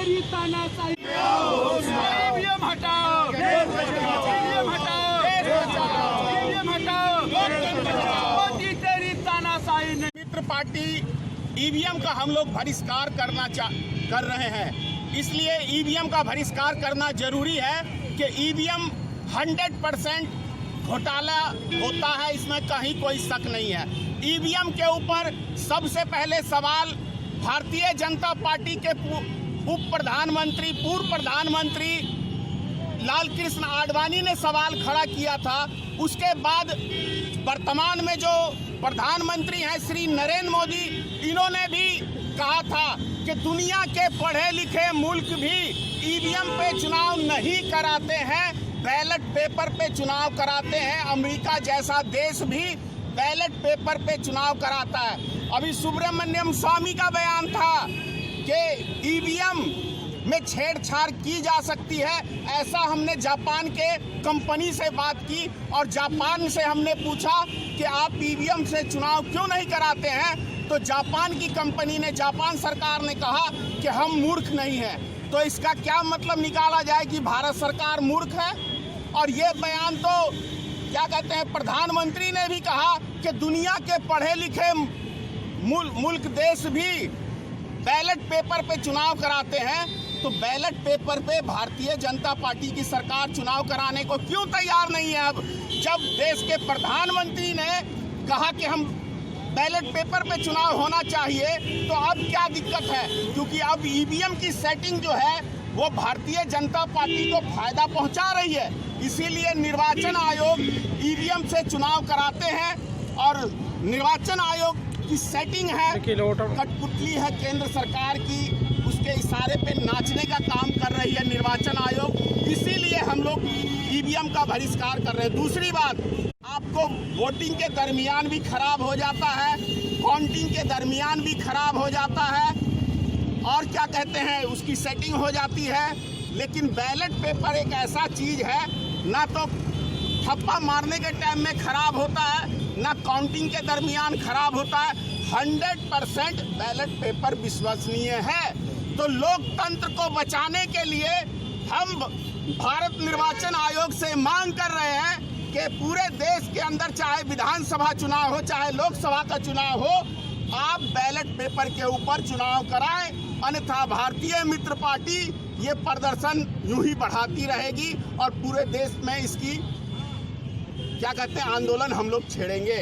तेरी तानाशाही ईवीएम हटाओ, ईवीएम हटाओ, ईवीएम हटाओ, मोदी तेरी तानाशाही। मित्र पार्टी ईवीएम का हम लोग बहिष्कार कर रहे हैं। इसलिए ईवीएम का बहिष्कार करना जरूरी है कि ईवीएम 100% घोटाला होता है, इसमें कहीं कोई शक नहीं है। ईवीएम के ऊपर सबसे पहले सवाल भारतीय जनता पार्टी के पूर्व प्रधानमंत्री लाल कृष्ण आडवाणी ने सवाल खड़ा किया था। उसके बाद वर्तमान में जो प्रधानमंत्री हैं श्री नरेंद्र मोदी, इन्होंने भी कहा था कि दुनिया के पढ़े लिखे मुल्क भी ईवीएम पे चुनाव नहीं कराते हैं, बैलेट पेपर पे चुनाव कराते हैं। अमेरिका जैसा देश भी बैलेट पेपर पे चुनाव कराता है। अभी सुब्रमण्यम स्वामी का बयान था कि ईवीएम में छेड़छाड़ की जा सकती है। ऐसा हमने जापान के कंपनी से बात की और जापान से हमने पूछा कि आप ईवीएम से चुनाव क्यों नहीं कराते हैं, तो जापान की कंपनी ने, जापान सरकार ने कहा कि हम मूर्ख नहीं हैं। तो इसका क्या मतलब निकाला जाए कि भारत सरकार मूर्ख है? और ये बयान तो क्या कहते हैं, प्रधानमंत्री ने भी कहा कि दुनिया के पढ़े लिखे मुल्क देश भी बैलेट पेपर पे चुनाव कराते हैं। तो बैलेट पेपर पे भारतीय जनता पार्टी की सरकार चुनाव कराने को क्यों तैयार नहीं है? अब जब देश के प्रधानमंत्री ने कहा कि हम बैलेट पेपर पे चुनाव होना चाहिए, तो अब क्या दिक्कत है? क्योंकि अब ईवीएम की सेटिंग जो है वो भारतीय जनता पार्टी को फायदा पहुंचा रही है। इसीलिए निर्वाचन आयोग ईवीएम से चुनाव कराते हैं और निर्वाचन आयोग की सेटिंग है, कठपुतली है केंद्र सरकार की, उसके इशारे पे नाचने का काम कर रही है निर्वाचन आयोग। इसीलिए हम लोग ईवीएम का बहिष्कार कर रहे हैं। दूसरी बात, आपको वोटिंग के दरमियान भी खराब हो जाता है, काउंटिंग के दरमियान भी खराब हो जाता है और क्या कहते हैं, उसकी सेटिंग हो जाती है। लेकिन बैलेट पेपर एक ऐसा चीज़ है, ना तो थप्पा मारने के टाइम में खराब होता है, ना काउंटिंग के दरमियान खराब होता है। 100% बैलेट पेपर विश्वसनीय है। तो लोकतंत्र को बचाने के लिए हम भारत निर्वाचन आयोग से मांग कर रहे हैं कि पूरे देश के अंदर, चाहे विधानसभा चुनाव हो चाहे लोकसभा का चुनाव हो, आप बैलेट पेपर के ऊपर चुनाव कराएं, अन्यथा भारतीय मित्र पार्टी ये प्रदर्शन यूं ही बढ़ाती रहेगी और पूरे देश में इसकी क्या कहते हैं, आंदोलन हम लोग छेड़ेंगे।